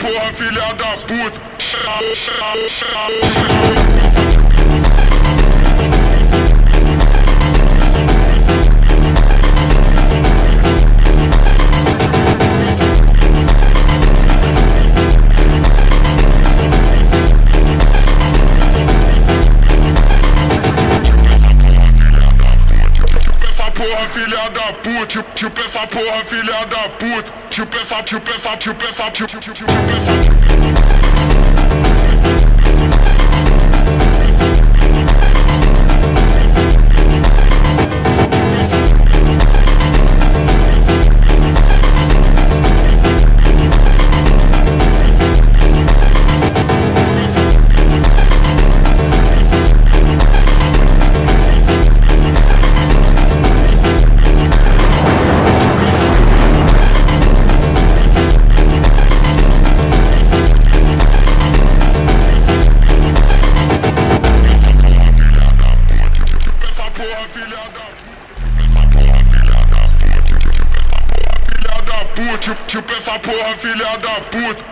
porra, filha da puta. Porra, filha da puta, chupa essa porra, filha da puta, chupa essa, chupa essa, chupa essa, chupa essa. Chupa essa porra, filha da puta.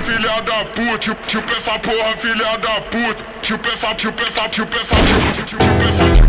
Filha da puta, chupa essa porra, filha da puta, chupa essa, chupa essa, chupa essa, chupa essa.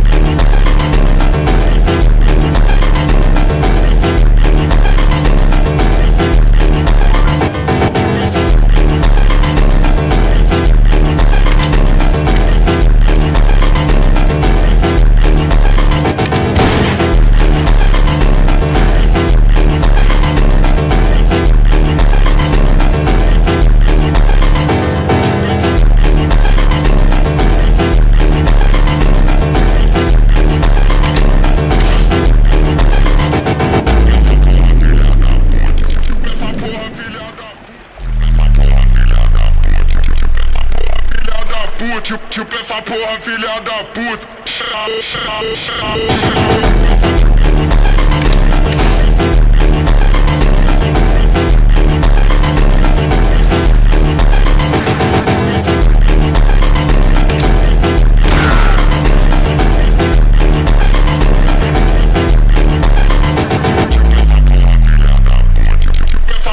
Chupa essa porra, filha da puta.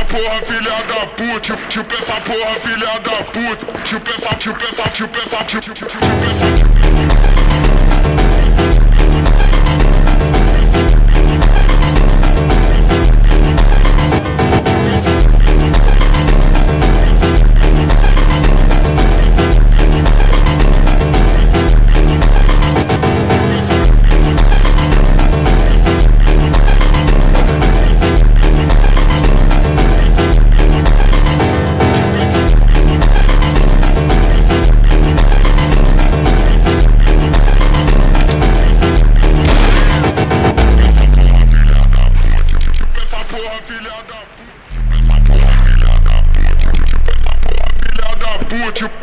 Porra, filha da puta, chupa essa porra, filha da puta, chupa essa, chupa essa, chupa essa, chupa essa.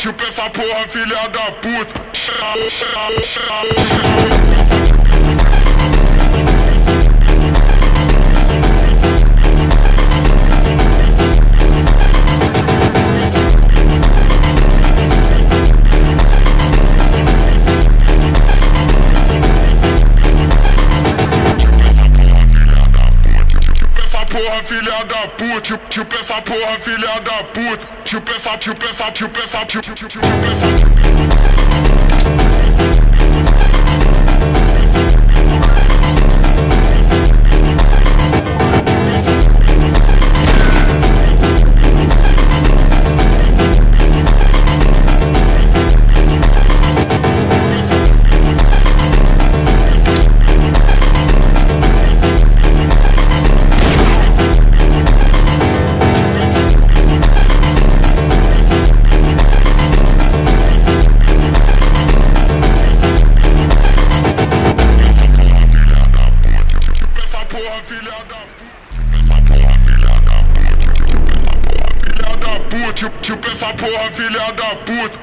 Chupa essa porra, filha da puta. Porra, filha da puta, chupa essa porra, filha da puta, chupa essa, chupa essa, chupa essa, chupa essa. Chupa essa porra, filha da puta.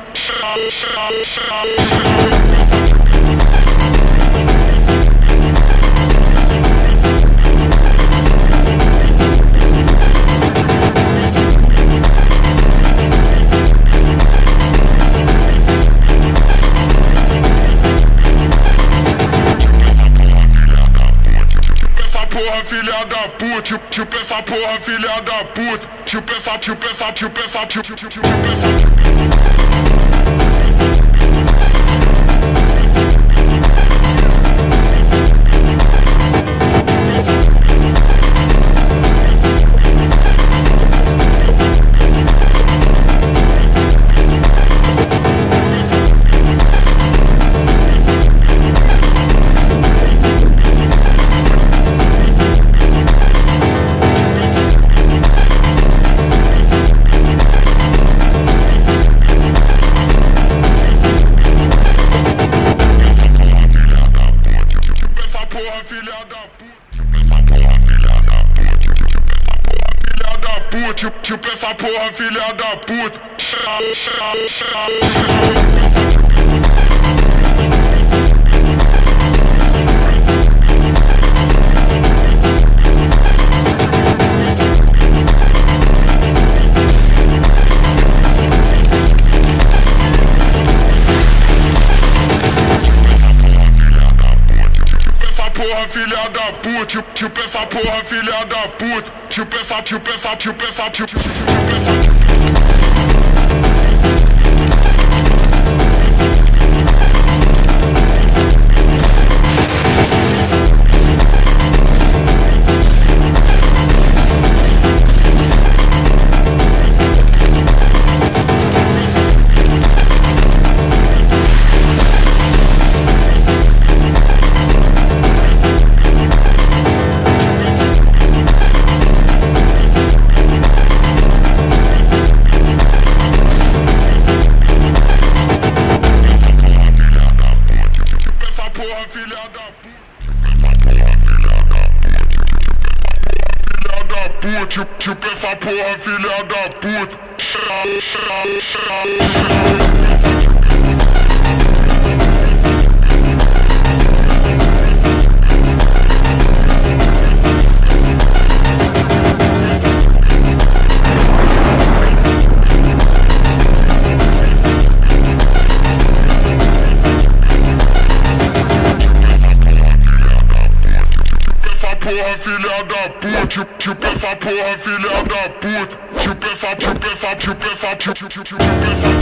chupa essa porra, filha da puta. Chupa essa, chupa essa, chupa essa, chupa essa. Chupa essa porra, filha da puta. Filha da puta, chupa essa porra, filha da puta. Chupa essa, chupa essa, chupa essa, chupa essa. Chupa essa porra, filha da puta. Filha da puta, chupa essa porra, filha da puta. Chupa essa, chupa essa, chupa essa, chupa essa.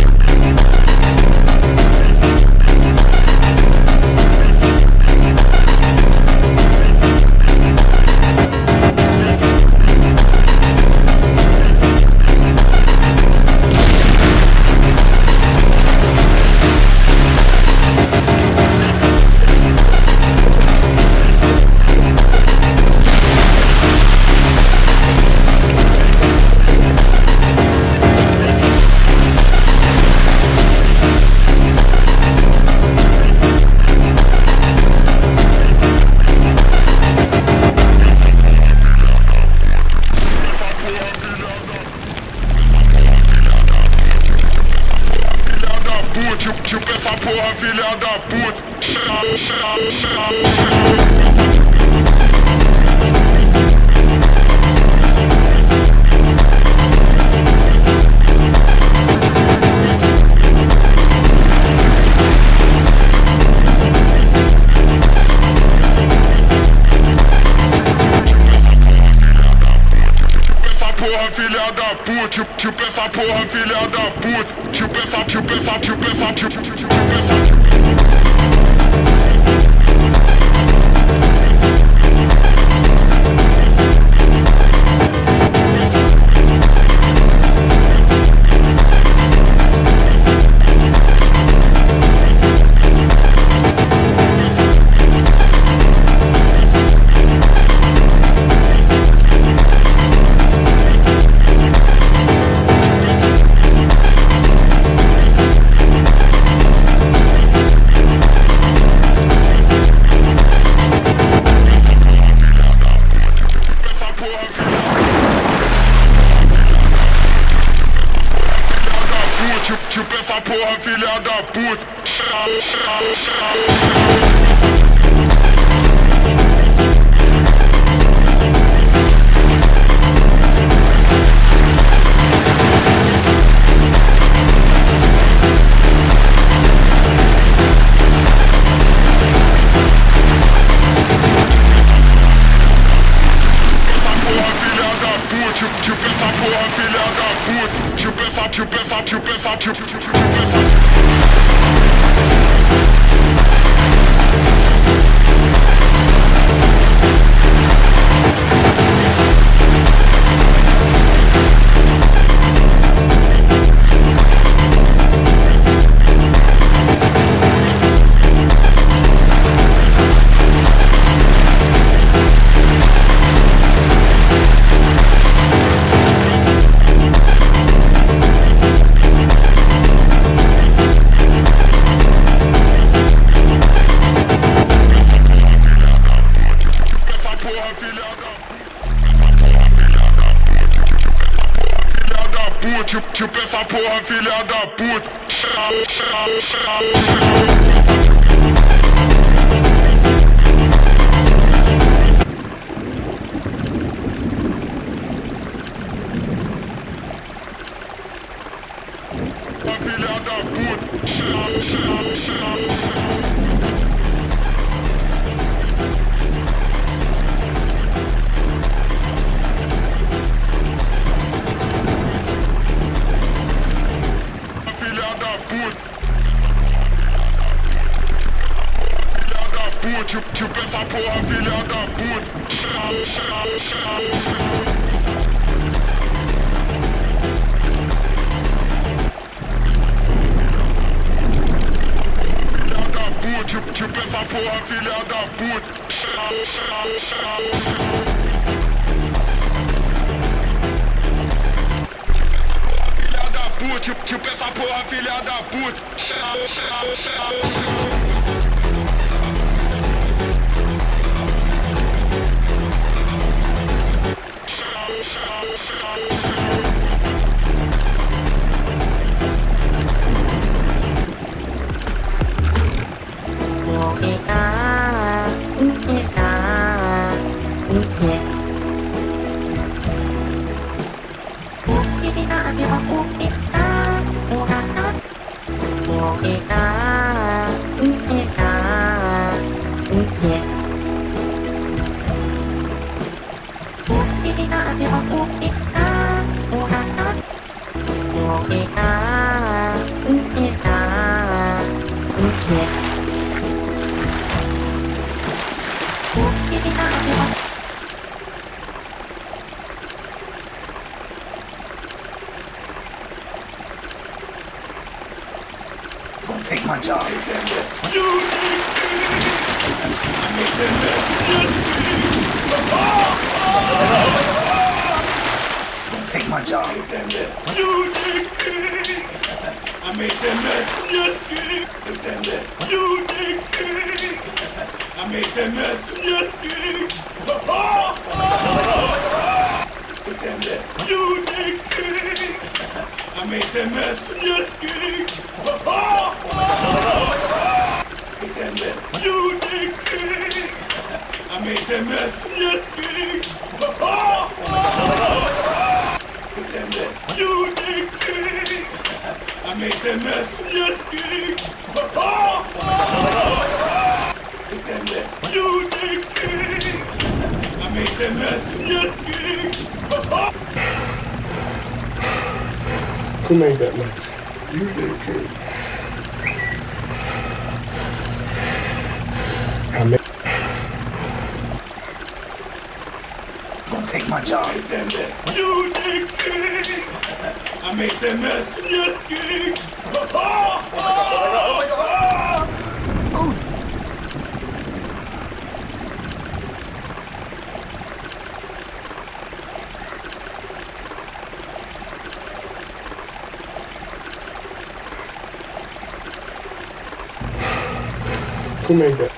Chupa essa porra, filha da puta. Filha da puta, chupa essa porra, filha da puta. Chupa essa, chupa essa, chupa essa, chupa essa. Chupa essa porra, filha da puta. Essa porra, essa porra, filha da puta. Chupa essa. Chupa essa porra, filha da puta. Filha da puta. Chupa essa porra, filha da puta. Chupa essa porra, filha da puta. Filha da puta, chupa essa porra, filha da puta. Take my job. I made them miss. Take my job. I made them miss. Take them miss. I made them miss. Take them miss. I made them miss. Take them miss. I made them miss. Take them miss. I made them miss. Take them miss. I made them miss. Who made that mess? You did, kid. I made. Don't take my job. I made them miss. I made them miss. Who made that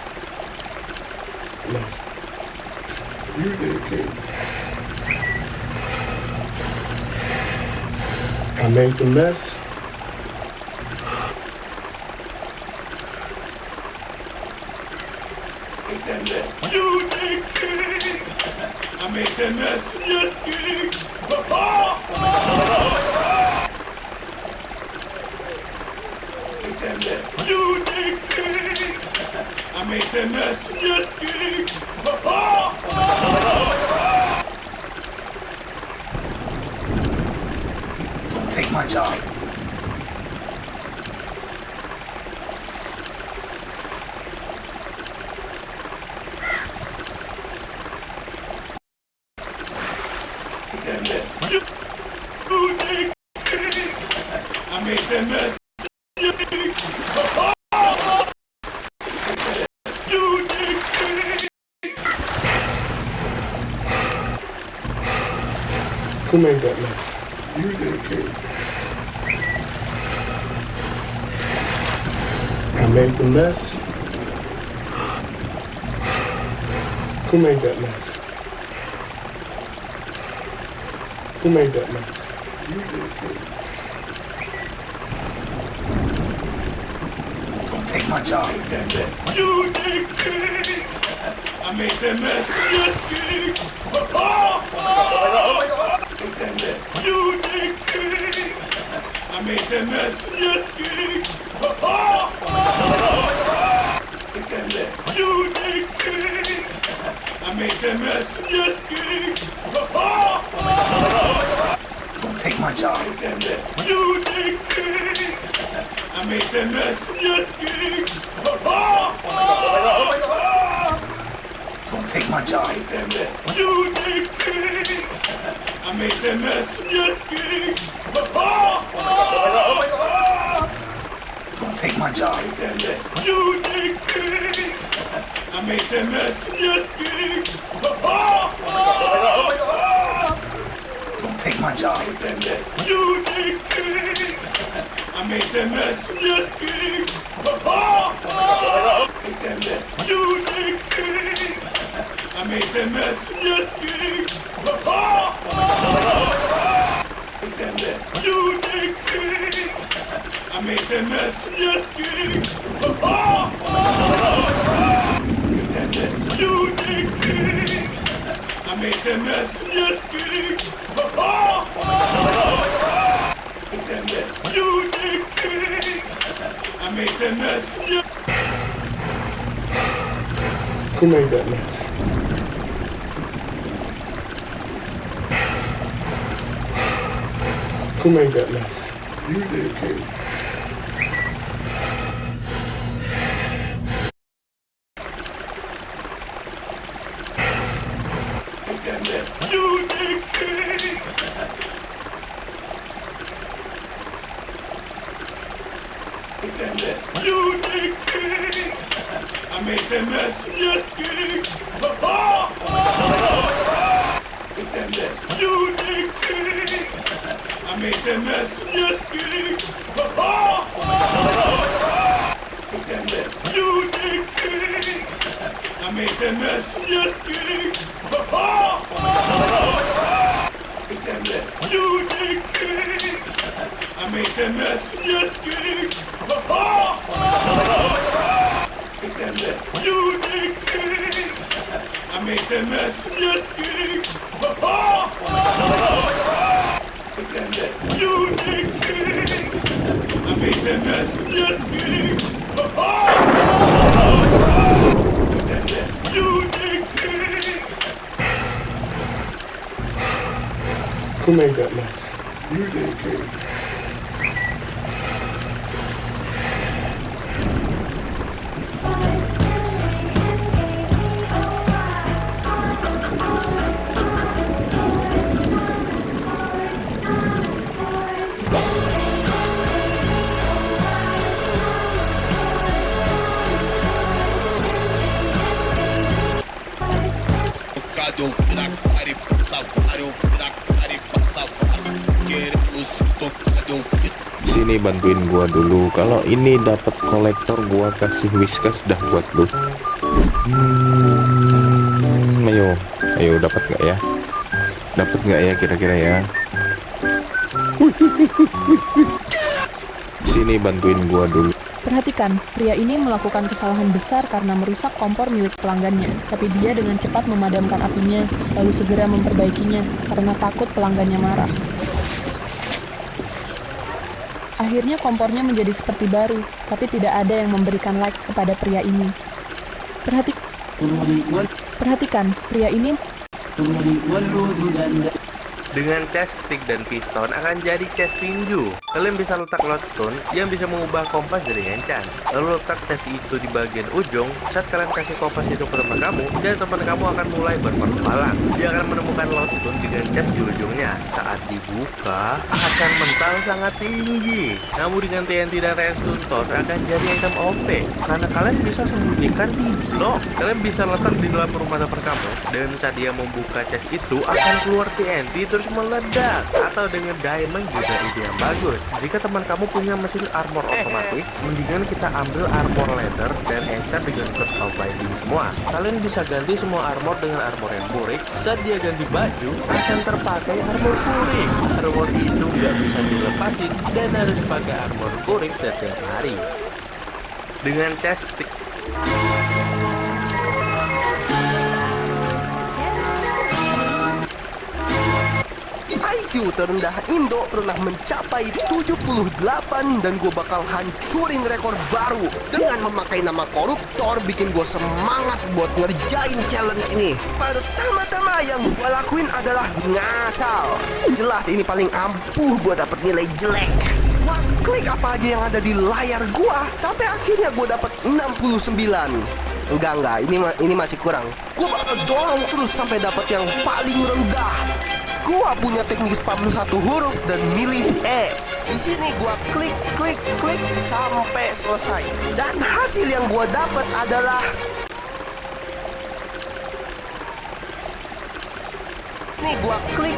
mess? You did, kid. I made the mess. Take them miss. I made them miss. Take them miss. I made them miss. take my job. I made that mess. Who made that mess? You did, kid. I made the mess. Who made that mess? Who made that mess? You did, kid. Don't take my job. That mess. You did, kid. I made that mess. Yes, kid. Make that mess. You did, kid. I made that mess. Yes, kid. Make that mess. You did, kid. I made that mess. Yes, kid. Don't take my job. Make that mess. You did, kid. I made that mess. Yes, kid. Don't take my job. Make that mess. You did, kid. I made that mess. Yes, kid. Don't take my job. Make that mess. You did, kid. I made that mess. Yes, kid. Don't take my job. Make that mess. You did, kid. I made that mess. Yes, kid. Make that mess. You did, kid. I made that mess. Yes, kid. Make that mess. You did, kid. I made that mess. Yes, kid. Make that mess. You did, kid. I made that mess. Yes, kid. Make that mess. You did, kid. I made that mess. Yes. Who made that mess? Who made that mess? You did, kid. Make that mess. You did, kid. Make that mess. You did, kid. I made that mess. Yes, kid. Make that mess. You did, kid. I made that mess. Yes, kid. Make that mess. You did, kid. I made that mess. Yes, kid. Make that mess. You did, kid. I made that mess. Yes, kid. Make that mess. You did, kid. I made that mess. Yes, kid. Make that mess. You did, kid. I made that mess. Yes, kid. Make that mess. You did, kid. Who made that mess? You did, kid. Eu virar cara e passar VAR, eu virar cara e passar VAR. Querendo se tocar, eu virar. Sini bantuin gua dulu. Kalau ini dapat kolektor, gua kasih whiskas dah buat lu. Ayo dapat nggak ya? Dapat nggak ya kira-kira ya? Sini bantuin gua dulu. Perhatikan, pria ini melakukan kesalahan besar karena merusak kompor milik pelanggannya. Tapi dia dengan cepat memadamkan apinya, lalu segera memperbaikinya karena takut pelanggannya marah. Akhirnya kompornya menjadi seperti baru, tapi tidak ada yang memberikan like kepada pria ini. Perhatikan, pria ini Dengan chest stick dan piston akan jadi chest tinju. Kalian bisa letak lodestone yang bisa mengubah kompas jadi enchant. Lalu letak chest itu di bagian ujung. Saat kalian kasih kompas itu ke teman kamu, dan teman kamu akan mulai berpetualang. Dia akan menemukan lodestone dengan chest di ujungnya. Saat dibuka, akan mental sangat tinggi. Namun dengan TNT dan redstone torch akan jadi item OP. Karena kalian bisa sembunyikan di blok. Kalian bisa letak di dalam rumah teman kamu, dan saat dia membuka chest itu akan keluar TNT terus meledak. Atau dengan diamond juga ide yang bagus. Jika teman kamu punya mesin armor otomatis, mendingan kita ambil armor leather dan enchant dengan curse of binding semua. Kalian bisa ganti semua armor dengan armor yang burik. Saat dia ganti baju, akan terpakai armor burik. Armor itu nggak bisa dilepasin dan harus pakai armor burik setiap hari. Dengan chest stick IQ terendah Indo pernah mencapai 78 dan gue bakal hancurin rekor baru dengan memakai nama koruptor. Bikin gue semangat buat ngerjain challenge ini. Pertama-tama yang gue lakuin adalah ngasal. Jelas ini paling ampuh buat dapet nilai jelek. Gua klik apa aja yang ada di layar gua sampai akhirnya gua dapat 69. Enggak, ini masih kurang. Gua bakal dorong terus sampai dapat yang paling rendah. Gua punya teknik spam satu huruf dan milih E. Di sini gua klik sampai selesai. Dan hasil yang gua dapat adalah nih, gua klik.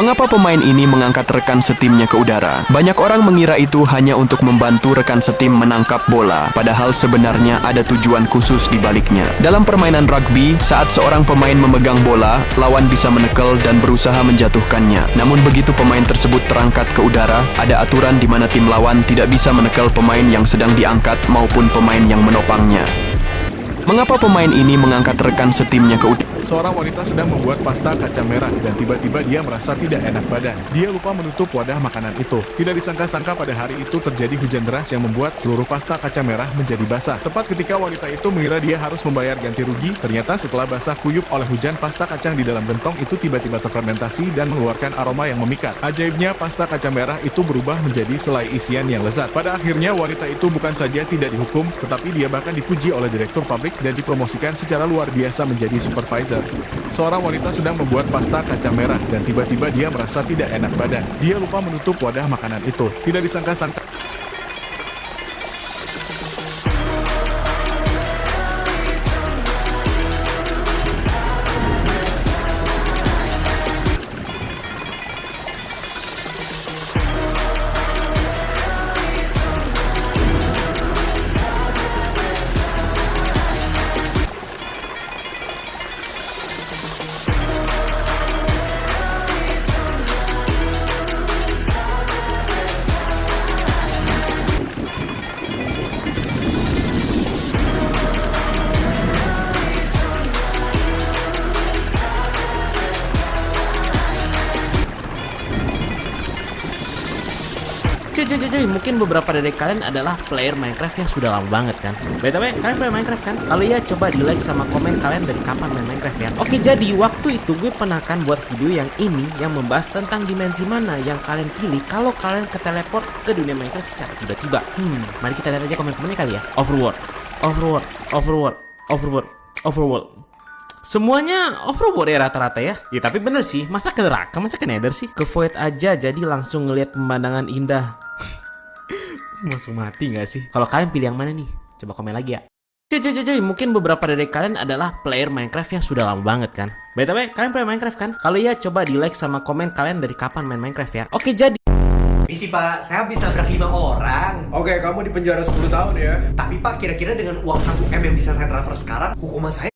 Mengapa pemain ini mengangkat rekan setimnya ke udara? Banyak orang mengira itu hanya untuk membantu rekan setim menangkap bola, padahal sebenarnya ada tujuan khusus di baliknya. Dalam permainan rugby, saat seorang pemain memegang bola, lawan bisa menekel dan berusaha menjatuhkannya. Namun begitu pemain tersebut terangkat ke udara, ada aturan di mana tim lawan tidak bisa menekel pemain yang sedang diangkat maupun pemain yang menopangnya. Mengapa pemain ini mengangkat rekan setimnya ke udara? Seorang wanita sedang membuat pasta kacang merah dan tiba-tiba dia merasa tidak enak badan. Dia lupa menutup wadah makanan itu. Tidak disangka-sangka pada hari itu terjadi hujan deras yang membuat seluruh pasta kacang merah menjadi basah. Tepat ketika wanita itu mengira dia harus membayar ganti rugi, ternyata setelah basah kuyup oleh hujan, pasta kacang di dalam gentong itu tiba-tiba terfermentasi dan mengeluarkan aroma yang memikat. Ajaibnya, pasta kacang merah itu berubah menjadi selai isian yang lezat. Pada akhirnya wanita itu bukan saja tidak dihukum, tetapi dia bahkan dipuji oleh direktur pabrik dan dipromosikan secara luar biasa menjadi supervisor. Seorang wanita sedang membuat pasta kacang merah dan tiba-tiba dia merasa tidak enak badan. Dia lupa menutup wadah makanan itu. Tidak disangka-sangka. Cuy, mungkin beberapa dari kalian adalah player Minecraft yang sudah lama banget kan. BTW, kalian player Minecraft kan? Kalau iya, coba di like sama komen kalian dari kapan main Minecraft ya. Oke, jadi waktu itu gue pernah kan buat video yang ini yang membahas tentang dimensi mana yang kalian pilih kalau kalian keteleport ke dunia Minecraft secara tiba-tiba. Mari kita lihat aja komen-komennya kali ya. Overworld. Semuanya overworld ya rata-rata ya. Ya tapi bener sih, masa ke neraka, masa ke nether sih? Ke void aja jadi langsung ngelihat pemandangan indah. Langsung mati gak sih? Kalau kalian pilih yang mana nih? Coba komen lagi ya. Cuy, mungkin beberapa dari kalian adalah player Minecraft yang sudah lama banget kan. BTW, kalian player Minecraft kan? Kalau iya, coba di like sama komen kalian dari kapan main Minecraft ya. Oke, jadi Misi Pak, saya habis nabrak 5 orang. Oke, kamu di penjara 10 tahun ya. Tapi Pak, kira-kira dengan uang 1 M yang bisa saya transfer sekarang, hukuman saya...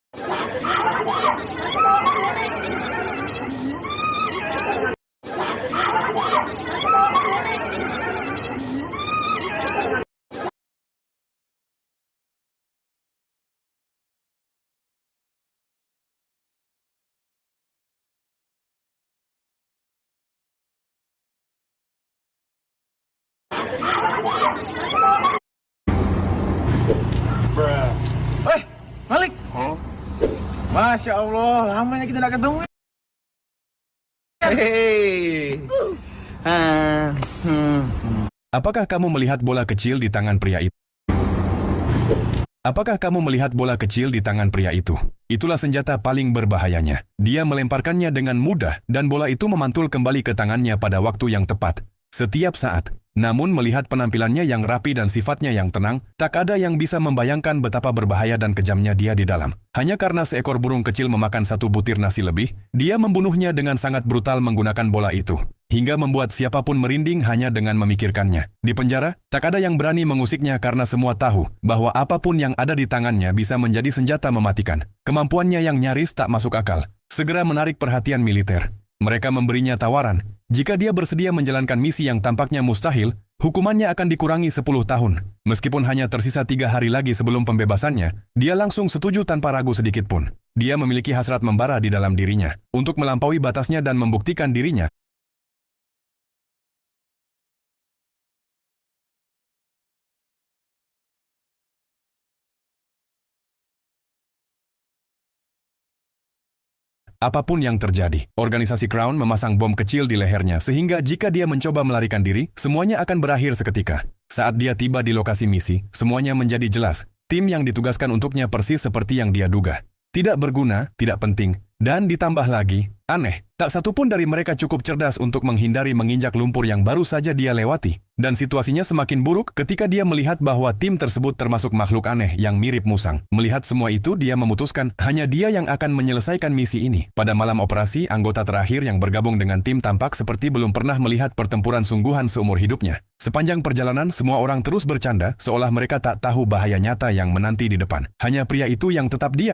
Malik. Masya Allah, lamanya kita tidak ketemu. Apakah kamu melihat bola kecil di tangan pria itu? Apakah kamu melihat bola kecil di tangan pria itu? Itulah senjata paling berbahayanya. Dia melemparkannya dengan mudah dan bola itu memantul kembali ke tangannya pada waktu yang tepat, setiap saat. Namun melihat penampilannya yang rapi dan sifatnya yang tenang, tak ada yang bisa membayangkan betapa berbahaya dan kejamnya dia di dalam. Hanya karena seekor burung kecil memakan 1 butir nasi lebih, dia membunuhnya dengan sangat brutal menggunakan bola itu. Hingga membuat siapapun merinding hanya dengan memikirkannya. Di penjara, tak ada yang berani mengusiknya karena semua tahu bahwa apapun yang ada di tangannya bisa menjadi senjata mematikan. Kemampuannya yang nyaris tak masuk akal segera menarik perhatian militer. Mereka memberinya tawaran, jika dia bersedia menjalankan misi yang tampaknya mustahil, hukumannya akan dikurangi 10 tahun. Meskipun hanya tersisa 3 hari lagi sebelum pembebasannya, dia langsung setuju tanpa ragu sedikit pun. Dia memiliki hasrat membara di dalam dirinya, untuk melampaui batasnya dan membuktikan dirinya. Apapun yang terjadi, organisasi Crown memasang bom kecil di lehernya sehingga jika dia mencoba melarikan diri, semuanya akan berakhir seketika. Saat dia tiba di lokasi misi, semuanya menjadi jelas. Tim yang ditugaskan untuknya persis seperti yang dia duga. Tidak berguna, tidak penting, Dan ditambah lagi, aneh, tak satu pun dari mereka cukup cerdas untuk menghindari menginjak lumpur yang baru saja dia lewati. Dan situasinya semakin buruk ketika dia melihat bahwa tim tersebut termasuk makhluk aneh yang mirip musang. Melihat semua itu, dia memutuskan hanya dia yang akan menyelesaikan misi ini. Pada malam operasi, anggota terakhir yang bergabung dengan tim tampak seperti belum pernah melihat pertempuran sungguhan seumur hidupnya. Sepanjang perjalanan, semua orang terus bercanda seolah mereka tak tahu bahaya nyata yang menanti di depan. Hanya pria itu yang tetap diam.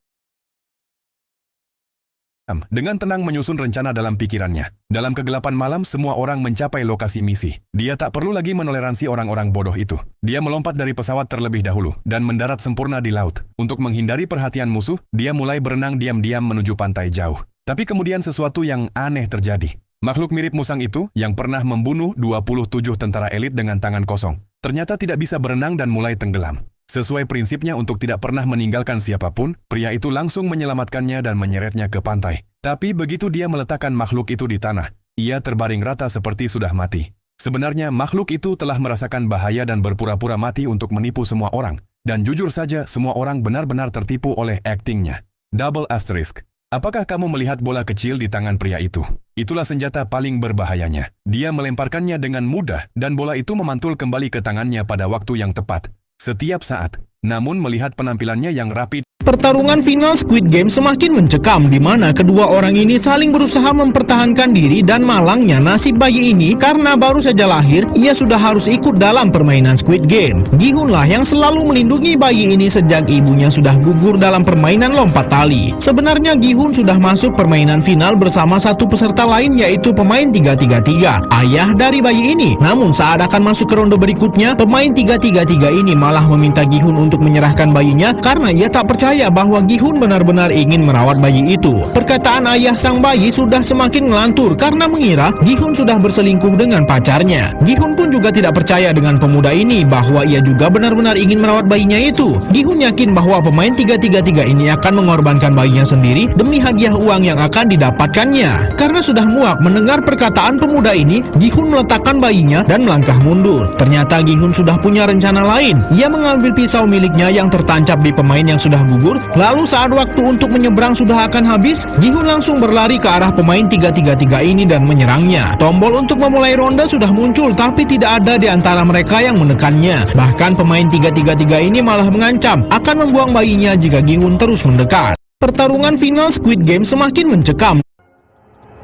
Dengan tenang menyusun rencana dalam pikirannya. Dalam kegelapan malam, semua orang mencapai lokasi misi. Dia tak perlu lagi menoleransi orang-orang bodoh itu. Dia melompat dari pesawat terlebih dahulu dan mendarat sempurna di laut. Untuk menghindari perhatian musuh, dia mulai berenang diam-diam menuju pantai jauh. Tapi kemudian sesuatu yang aneh terjadi. Makhluk mirip musang itu, yang pernah membunuh 27 tentara elit dengan tangan kosong, ternyata tidak bisa berenang dan mulai tenggelam. Sesuai prinsipnya untuk tidak pernah meninggalkan siapapun, pria itu langsung menyelamatkannya dan menyeretnya ke pantai. Tapi begitu dia meletakkan makhluk itu di tanah, ia terbaring rata seperti sudah mati. Sebenarnya makhluk itu telah merasakan bahaya dan berpura-pura mati untuk menipu semua orang. Dan jujur saja, semua orang benar-benar tertipu oleh aktingnya. Double asterisk. Apakah kamu melihat bola kecil di tangan pria itu? Itulah senjata paling berbahayanya. Dia melemparkannya dengan mudah dan bola itu memantul kembali ke tangannya pada waktu yang tepat. Setiap saat. Namun melihat penampilannya yang rapi, pertarungan final Squid Game semakin mencekam di mana kedua orang ini saling berusaha mempertahankan diri dan malangnya nasib bayi ini karena baru saja lahir, ia sudah harus ikut dalam permainan Squid Game. Gi-hun lah yang selalu melindungi bayi ini sejak ibunya sudah gugur dalam permainan lompat tali. Sebenarnya Gi-hun sudah masuk permainan final bersama satu peserta lain yaitu pemain 333, ayah dari bayi ini. Namun saat akan masuk ke ronde berikutnya, pemain 333 ini malah meminta Gi-hun untuk menyerahkan bayinya karena ia tak percaya bahwa Gi-hun benar-benar ingin merawat bayi itu. Perkataan ayah sang bayi sudah semakin ngelantur karena mengira Gi-hun sudah berselingkuh dengan pacarnya. Gi-hun pun juga tidak percaya dengan pemuda ini bahwa ia juga benar-benar ingin merawat bayinya itu. Gi-hun yakin bahwa pemain 333 ini akan mengorbankan bayinya sendiri demi hadiah uang yang akan didapatkannya. Karena sudah muak mendengar perkataan pemuda ini, Gi-hun meletakkan bayinya dan melangkah mundur. Ternyata Gi-hun sudah punya rencana lain. Ia mengambil pisau miliknya yang tertancap di pemain yang sudah gugur. Lalu saat waktu untuk menyeberang sudah akan habis, Gi-hun langsung berlari ke arah pemain 333 ini dan menyerangnya. Tombol untuk memulai ronde sudah muncul tapi tidak ada di antara mereka yang menekannya. Bahkan pemain 333 ini malah mengancam akan membuang bayinya jika Gi-hun terus mendekat. Pertarungan final Squid Game semakin mencekam.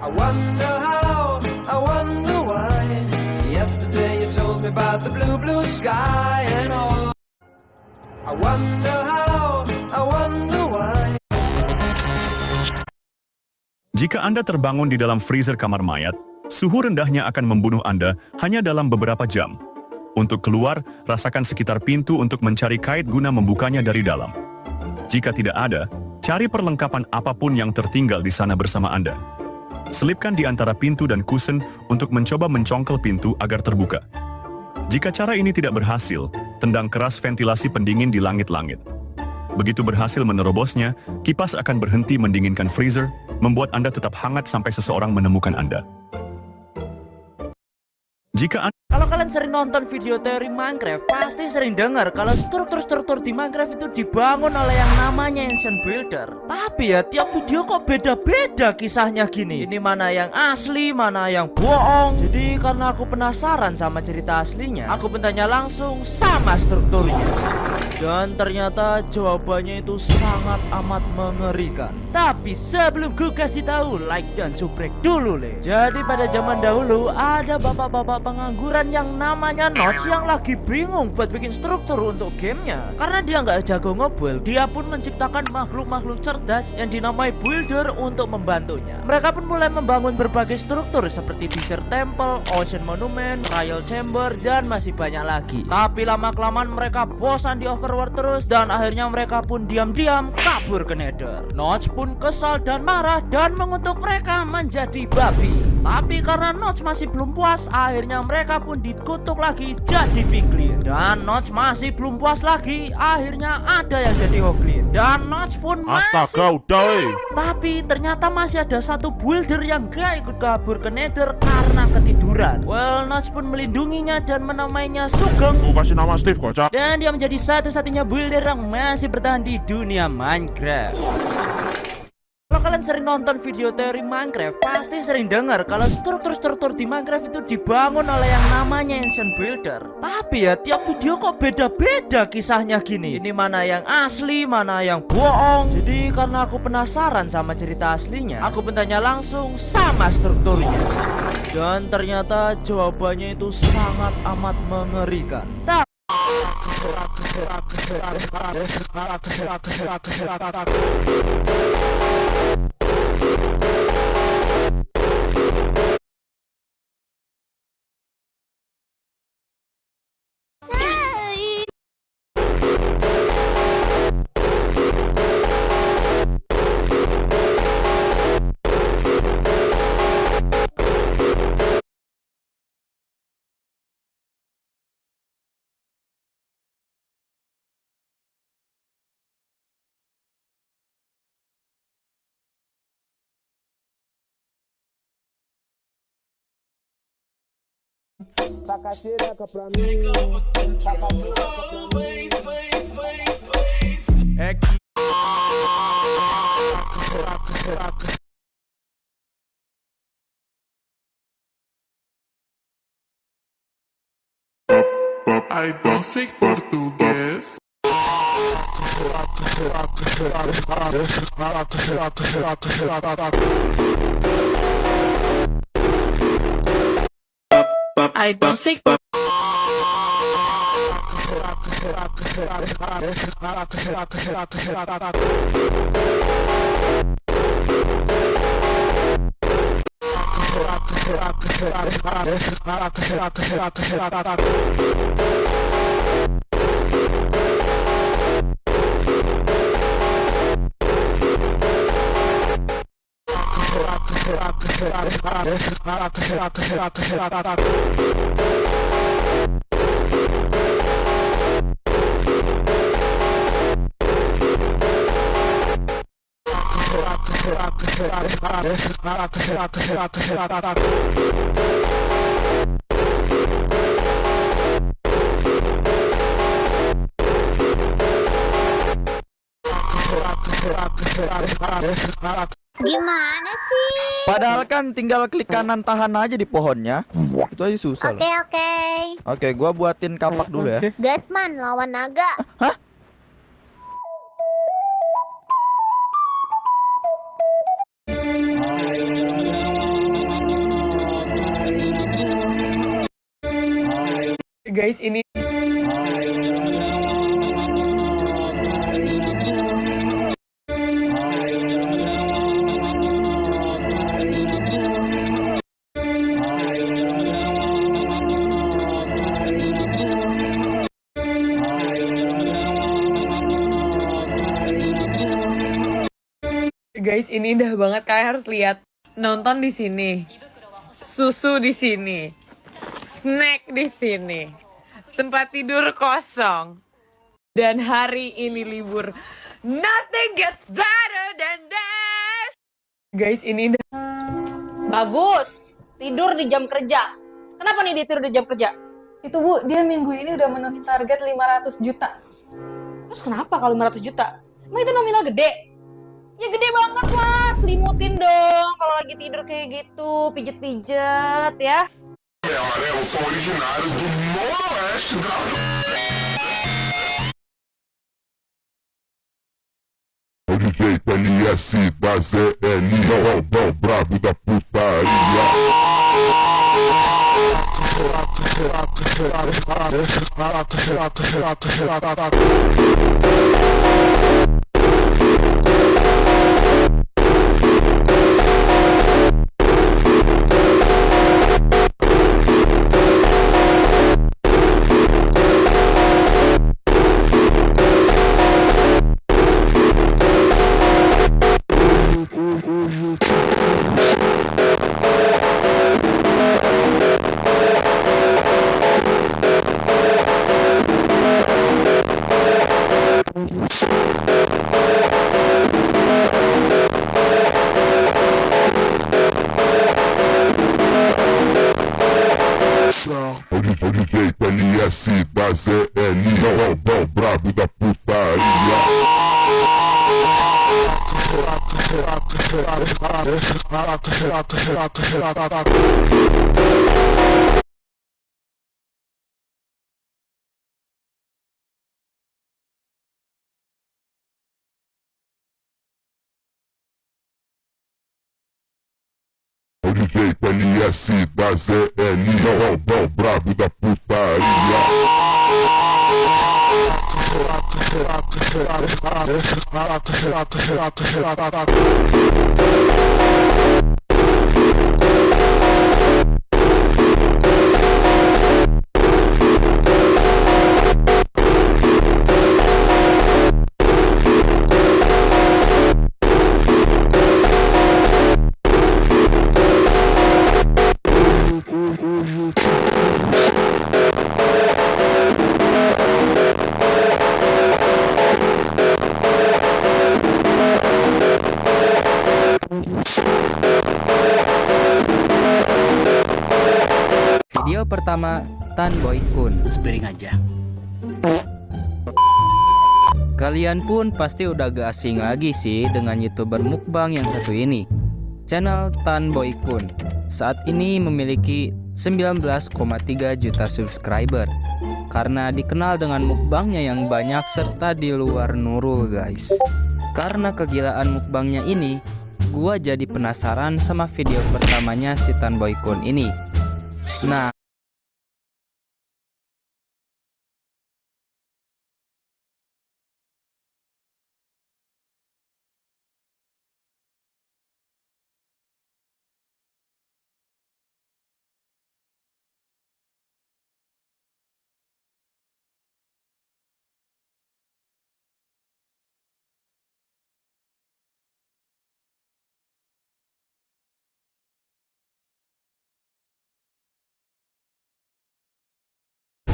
I wonder how, I wonder why. Yesterday you told me about the blue, blue sky and all. I wonder how, I wonder why. Jika Anda terbangun di dalam freezer kamar mayat, suhu rendahnya akan membunuh Anda hanya dalam beberapa jam. Untuk keluar, rasakan sekitar pintu untuk mencari kait guna membukanya dari dalam. Jika tidak ada, cari perlengkapan apapun yang tertinggal di sana bersama Anda. Selipkan di antara pintu dan kusen untuk mencoba mencongkel pintu agar terbuka. Jika cara ini tidak berhasil, tendang keras ventilasi pendingin di langit-langit. Begitu berhasil menerobosnya, kipas akan berhenti mendinginkan freezer, membuat Anda tetap hangat sampai seseorang menemukan Anda. Jika Kalau kalian sering nonton video teori Minecraft, pasti sering dengar kalau struktur-struktur di Minecraft itu dibangun oleh yang namanya Ancient Builder. Tapi ya tiap video kok beda-beda kisahnya gini. Ini mana yang asli, mana yang bohong. Jadi karena aku penasaran sama cerita aslinya, aku bertanya langsung sama strukturnya. Dan ternyata jawabannya itu sangat amat mengerikan. Tapi sebelum gue kasih tahu, like dan subscribe dulu le. Jadi pada zaman dahulu ada bapak-bapak pengangguran yang namanya Notch yang lagi bingung buat bikin struktur untuk gamenya. Karena dia nggak jago ngebuild, dia pun menciptakan makhluk-makhluk cerdas yang dinamai builder untuk membantunya. Mereka pun mulai membangun berbagai struktur seperti Desert Temple, Ocean Monument, Trial Chamber, dan masih banyak lagi. Tapi lama-kelamaan mereka bosan di overworld terus dan akhirnya mereka pun diam-diam kabur ke Nether. Notch pun kesal dan marah dan mengutuk mereka menjadi babi. Tapi karena Notch masih belum puas, akhirnya mereka pun dikutuk lagi jadi piglin. Dan Notch masih belum puas lagi, akhirnya ada yang jadi hoglin. Dan Notch pun masih tapi ternyata masih ada satu builder yang gak ikut kabur ke Nether karena ketiduran. Well, Notch pun melindunginya dan menamainya Sugeng. Aku kasih nama Steve kocak. Dan dia menjadi satu-satunya builder yang masih bertahan di dunia Minecraft. Kalau kalian sering nonton video teori Minecraft, pasti sering dengar kalau struktur-struktur di Minecraft itu dibangun oleh yang namanya Ancient Builder. Tapi ya tiap video kok beda-beda kisahnya gini. Ini mana yang asli, mana yang bohong. Jadi karena aku penasaran sama cerita aslinya, aku bertanya langsung sama strukturnya. Dan ternyata jawabannya itu sangat amat mengerikan. I don't speak Português. I don't speak Gimana sih? Padahal kan tinggal klik kanan tahan aja di pohonnya. Itu aja susah loh. Oke. Oke, gua buatin kapak dulu ya. Gasman lawan naga. Hah? Guys, ini Guys, ini indah banget. Kalian harus lihat. Nonton di sini. Susu di sini. Snack di sini. Tempat tidur kosong. Dan hari ini libur. Nothing gets better than this. Guys, ini indah. Bagus. Tidur di jam kerja. Kenapa nih dia tidur di jam kerja? Itu Bu, dia minggu ini udah memenuhi target 500 juta. Terus kenapa kalau 500 juta? Emang itu nominal gede? Ya gede banget lah, selimutin dong kalau lagi tidur kayak gitu, pijet-pijet ya. Amarelo são originários do noroeste da... O DJ TLS da ZL, é o brabo da putaria. O DJ TLS da ZL, é o brabo da putaria. O DJ LS da ZL, é o brabo da putaria. Video pertama, Tan Boy Kun. Spiring aja. Kalian pun pasti udah gak asing lagi sih dengan YouTuber mukbang yang satu ini. Channel Tan Boy Kun saat ini memiliki 19,3 juta subscriber karena dikenal dengan mukbangnya yang banyak serta di luar Nurul guys. Karena kegilaan mukbangnya ini, gua jadi penasaran sama video pertamanya si Tan Boy Kun ini. Nah,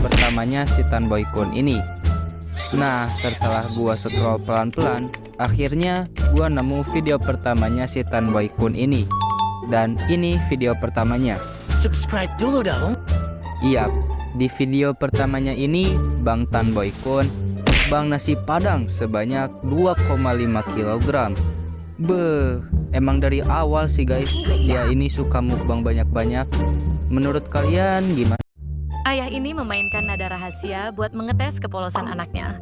pertamanya si Tan Boy Kun ini. Nah, setelah gua scroll pelan-pelan, akhirnya gua nemu video pertamanya si Tan Boy Kun ini. Dan ini video pertamanya. Subscribe dulu dong. Iya, di video pertamanya ini Bang Tan Boy Kun mukbang nasi padang sebanyak 2,5 kg. Beuh, emang dari awal sih guys, dia ini suka mukbang banyak-banyak. Menurut kalian gimana? Ayah ini memainkan nada rahasia buat mengetes kepolosan anaknya.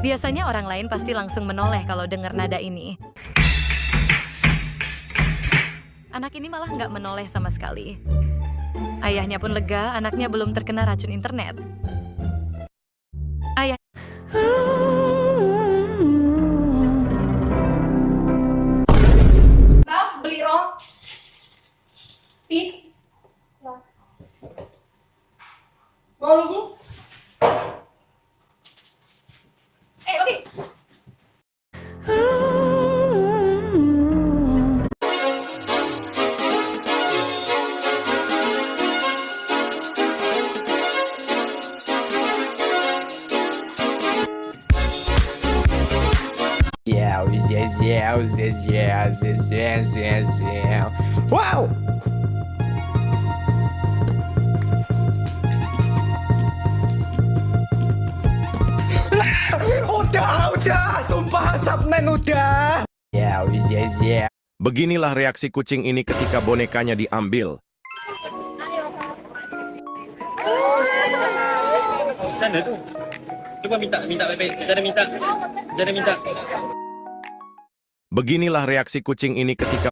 Biasanya orang lain pasti langsung menoleh kalau dengar nada ini. Anak ini malah nggak menoleh sama sekali. Ayahnya pun lega, anaknya belum terkena racun internet. Ayah... Bang, beli roll. Pi. Bawa lu. Oke. Wow. Udah, sumpah Sabnen udah. Beginilah reaksi kucing ini ketika bonekanya diambil. Canda tuh. Coba minta Pepe. Jangan minta. Beginilah reaksi kucing ini ketika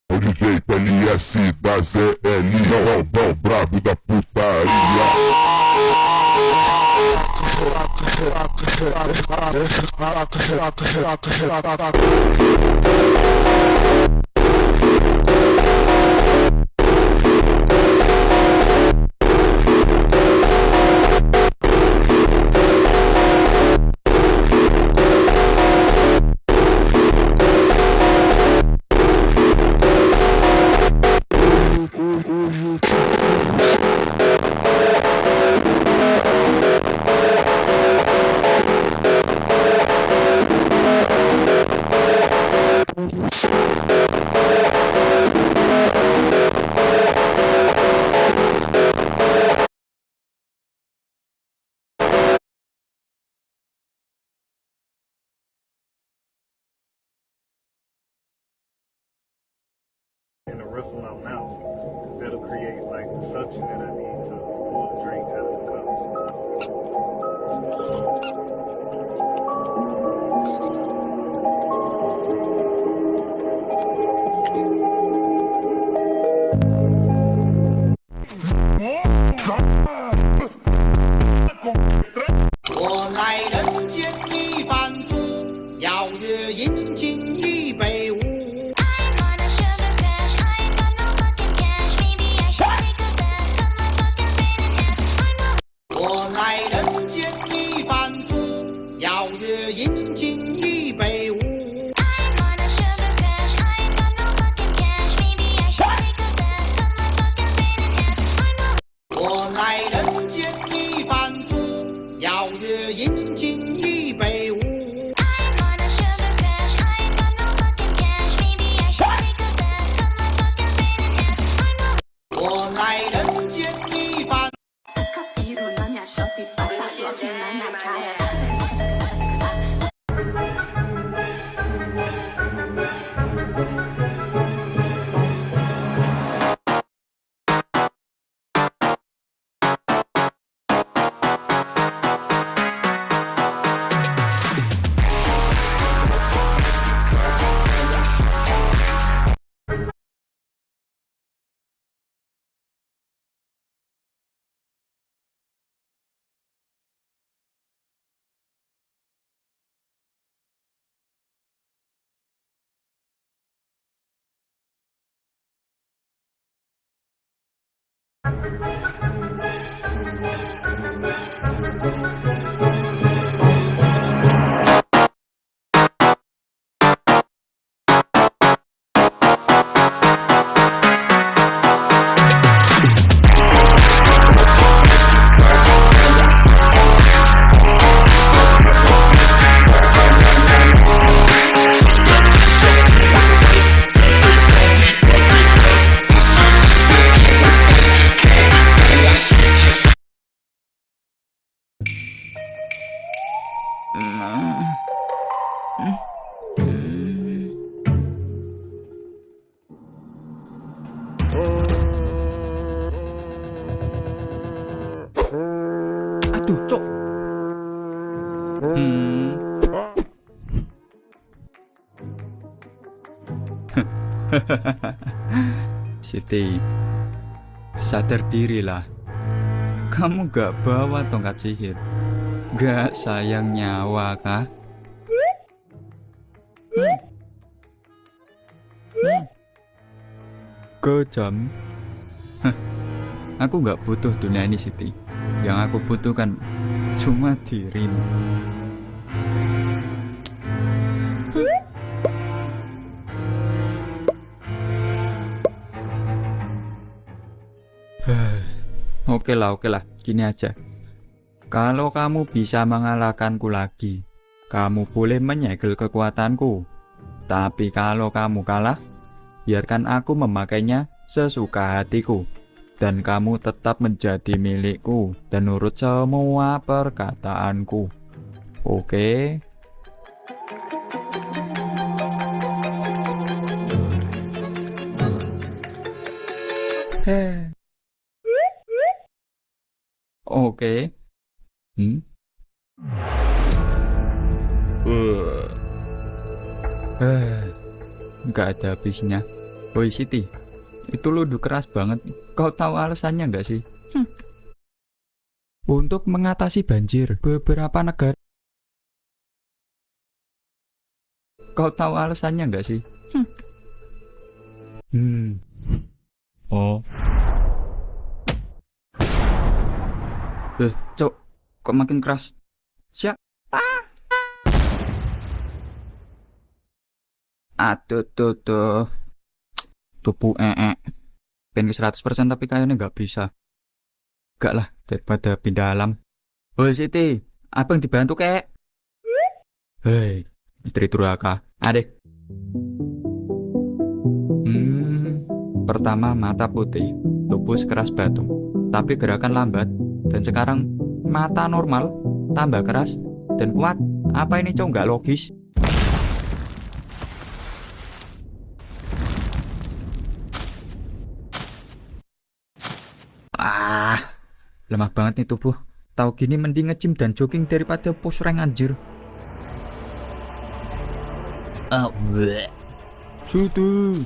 O DJ LS da ZL, é o brabo da putaria. in the roof of my mouth, because that'll create like the suction that I need to pull the drink out of the cups and stuff. Aduh, cok. Siti, sadar dirilah. Kamu gak bawa tongkat sihir. Gak sayang nyawa kah? Kejam. Aku gak butuh dunia ini, Siti. Yang aku butuhkan cuma dirimu. Oke lah, gini aja. Kalau kamu bisa mengalahkanku lagi, kamu boleh menyegel kekuatanku. Tapi kalau kamu kalah, biarkan aku memakainya sesuka hatiku. Dan kamu tetap menjadi milikku dan nurut semua perkataanku. Oke? Oke. Nggak ada habisnya. Woi Siti, itu ludu keras banget. Kau tahu alasannya nggak sih? Untuk mengatasi banjir beberapa negara. Kau tahu alasannya nggak sih? Oh. Cok, kok makin keras? Siap. Aduh, tubuh pengen ke 100% tapi kayaknya nggak bisa. Gak lah, daripada pindah alam. Hoi Siti, abang dibantu kek. Hei, istri durhaka. Adek. Pertama mata putih, tubuh sekeras batu, tapi gerakan lambat. Dan sekarang mata normal, tambah keras dan kuat. Apa ini cowok nggak logis? Lemah banget nih tubuh. Tahu gini mending nge-gym dan jogging daripada push rank anjir. Sutu.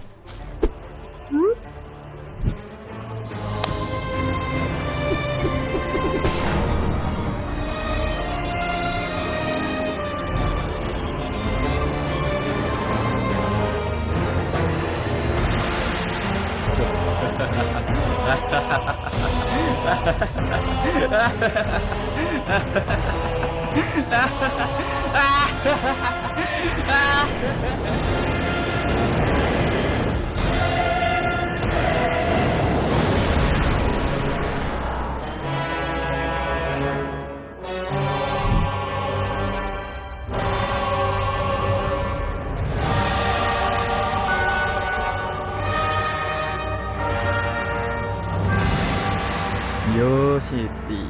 Yo City.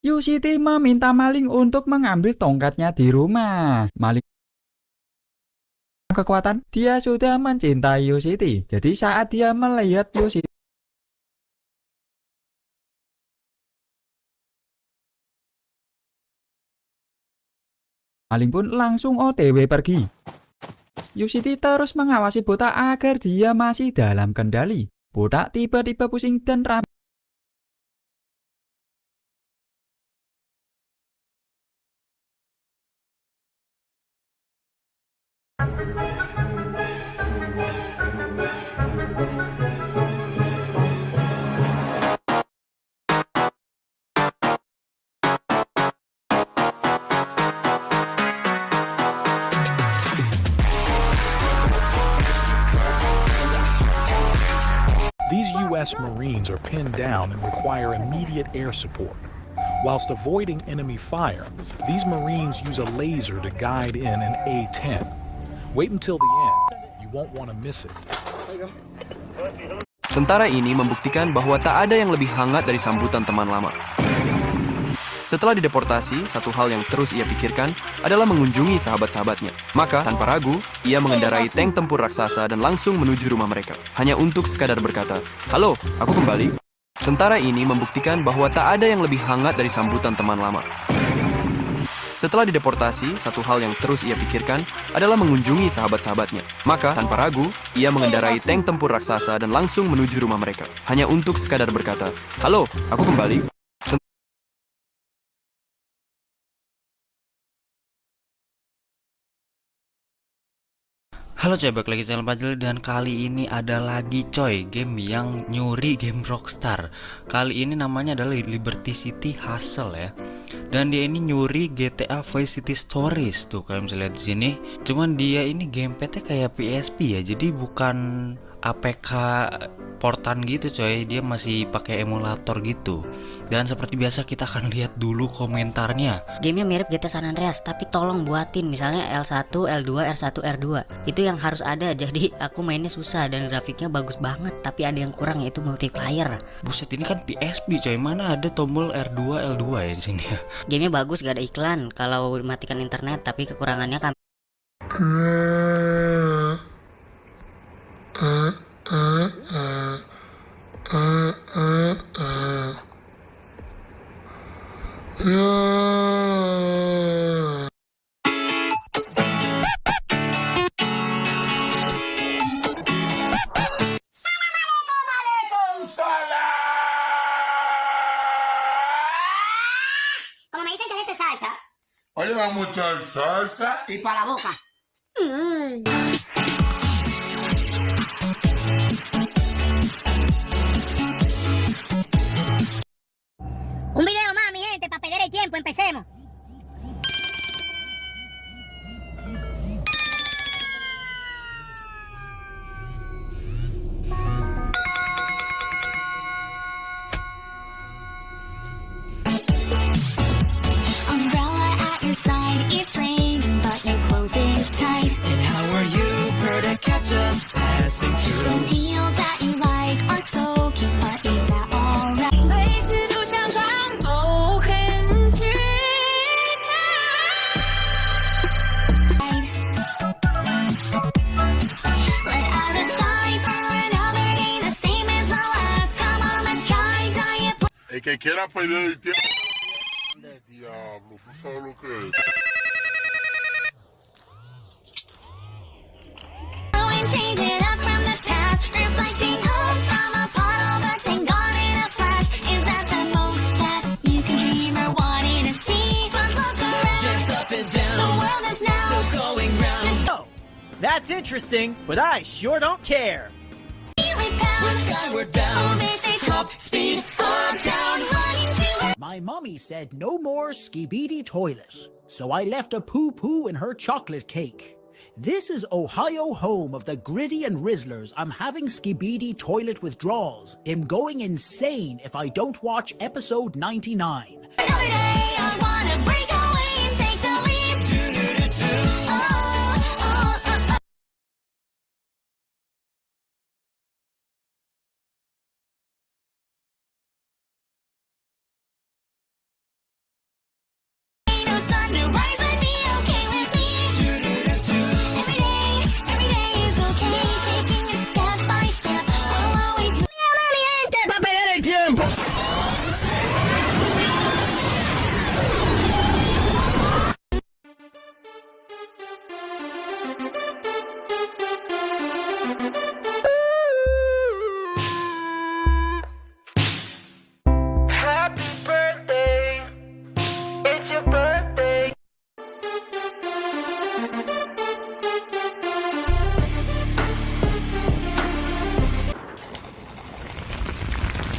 Yo City meminta maling untuk mengambil tongkatnya di rumah. Maling kekuatan, dia sudah mencintai Yo City. Jadi saat dia melihat Yo City, maling pun langsung OTW pergi. Yo City terus mengawasi botak agar dia masih dalam kendali. Botak tiba-tiba pusing dan ramai. These U.S. Marines are pinned down and require immediate air support. Whilst avoiding enemy fire, these Marines use a laser to guide in an A-10. Wait until the end, you won't want to miss it. Tentara ini membuktikan bahwa tak ada yang lebih hangat dari sambutan teman lama. Setelah dideportasi, satu hal yang terus ia pikirkan adalah mengunjungi sahabat-sahabatnya. Maka, tanpa ragu, ia mengendarai tank tempur raksasa dan langsung menuju rumah mereka. Hanya untuk sekadar berkata, "Halo, aku kembali." Tentara ini membuktikan bahwa tak ada yang lebih hangat dari sambutan teman lama. Setelah dideportasi, satu hal yang terus ia pikirkan adalah mengunjungi sahabat-sahabatnya. Maka, tanpa ragu, ia mengendarai tank tempur raksasa dan langsung menuju rumah mereka. Hanya untuk sekadar berkata, "Halo, aku kembali." Halo coy, balik lagi channel Pajil dan kali ini ada lagi coy game yang nyuri game Rockstar. Kali ini namanya adalah Liberty City Hustle ya. Dan dia ini nyuri GTA Vice City Stories tuh kalian bisa lihat di sini. Cuman dia ini gamepadnya kayak PSP ya, jadi bukan APK portan gitu coy, dia masih pakai emulator gitu. Dan seperti biasa kita akan lihat dulu komentarnya. Gamenya mirip GTA San Andreas, tapi tolong buatin misalnya L1, L2, R1, R2. Itu yang harus ada, jadi aku mainnya susah dan grafiknya bagus banget. Tapi ada yang kurang yaitu multiplayer. Buset, ini kan PSP coy, mana ada tombol R2, L2 ya di sini. Gamenya bagus, gak ada iklan kalau matikan internet, tapi kekurangannya kan Como me dicen que es de salsa. Oye, va mucha salsa. Y para la boca. Un video más, mi gente, para perder el tiempo. Empecemos. Umbrella at your side, it's raining, but your clothes is tight. And how are you El que quiera perder el tiempo. Diablo, tú sabes lo que es. Change it up from the past, reflecting hope from a puddle bursting gone in a flash. Is that the most that you can dream or wanting to see? But look around, dance up and down, the world is now still going round. Oh, that's interesting, but I sure don't care. We're skyward bound, top speed of sound, running to it. My mommy said no more skibidi toilet, so I left a poo-poo in her chocolate cake. This is Ohio, home of the Gritty and Rizzlers. I'm having skibidi toilet withdrawals. I'm going insane if I don't watch episode 99. Every day I wanna break away and take the leap. Oh, oh, oh, oh. No sun to rise and be okay with me. Every day is okay. Taking it step by step. I'll always be ¡Va a perder el tiempo! Happy birthday. It's your birthday.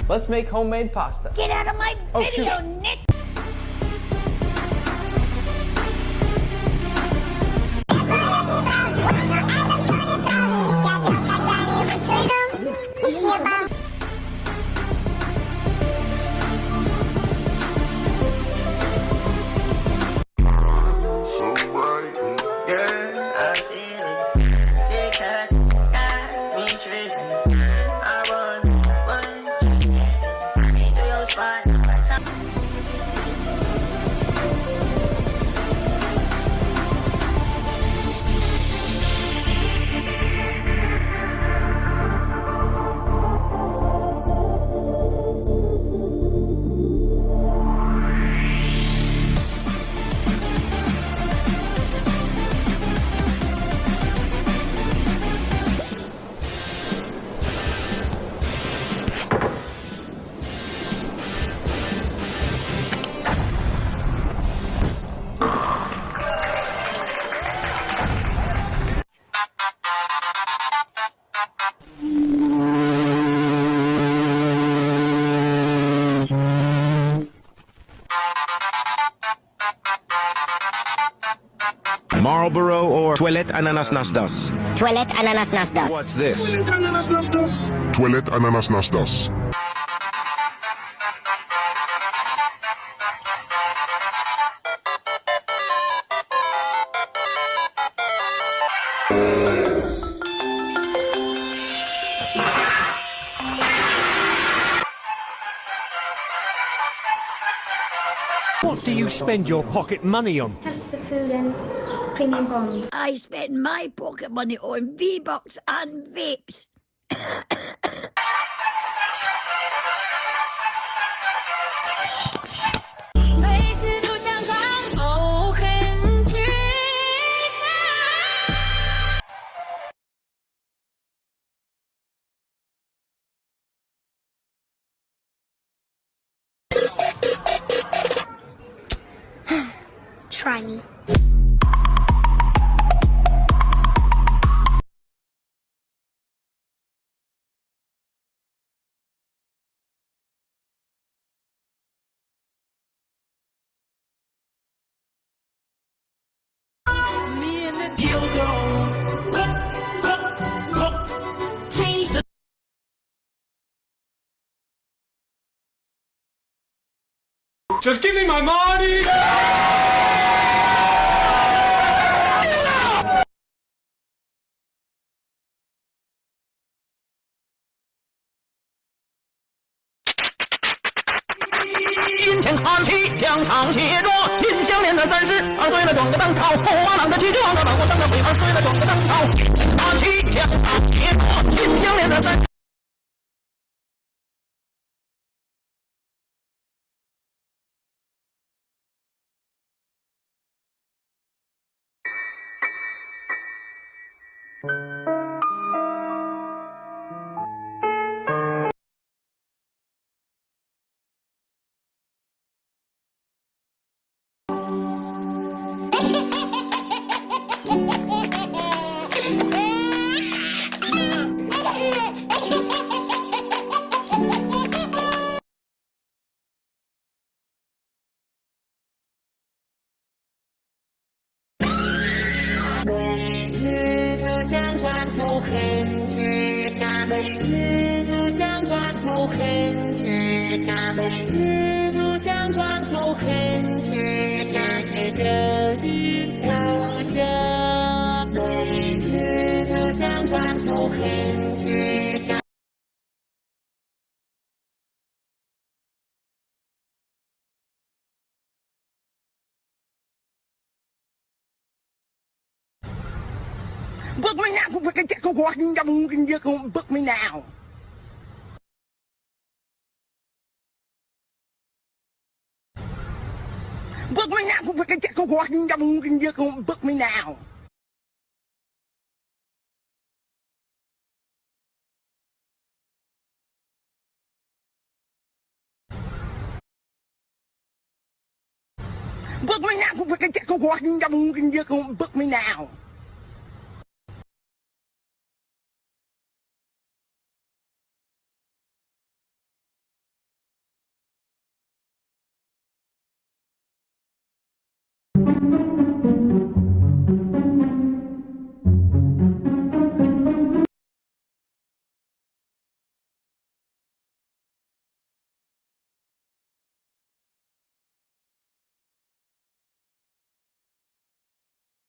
Let's make homemade pasta. Get out of my Oh, video, shoot. Nick. So bright, yeah, I feel it. They got me tripping. I run to your spot. Marlboro or Toilette Ananas Nasdas? Toilet ananas nasdas. What's this? Toilet ananas nasdas. What do you spend your pocket money on? Hamster food and premium bonds. I spend my pocket money on V-Bucks and vapes. Try me. Me and the dildo. Change the Just give me my money!金钱看齐，两场协作，金项链的32岁了，装个灯泡，驸马郎的气壮的把我当个22岁了，装个灯泡，看齐，两场协作，金项链的32。恨之，这辈子都想装作恨之，假借这句留下辈子都想装作恨之。Book me now, book me now, book me now. Book me now, book me now. Book me now, book me now.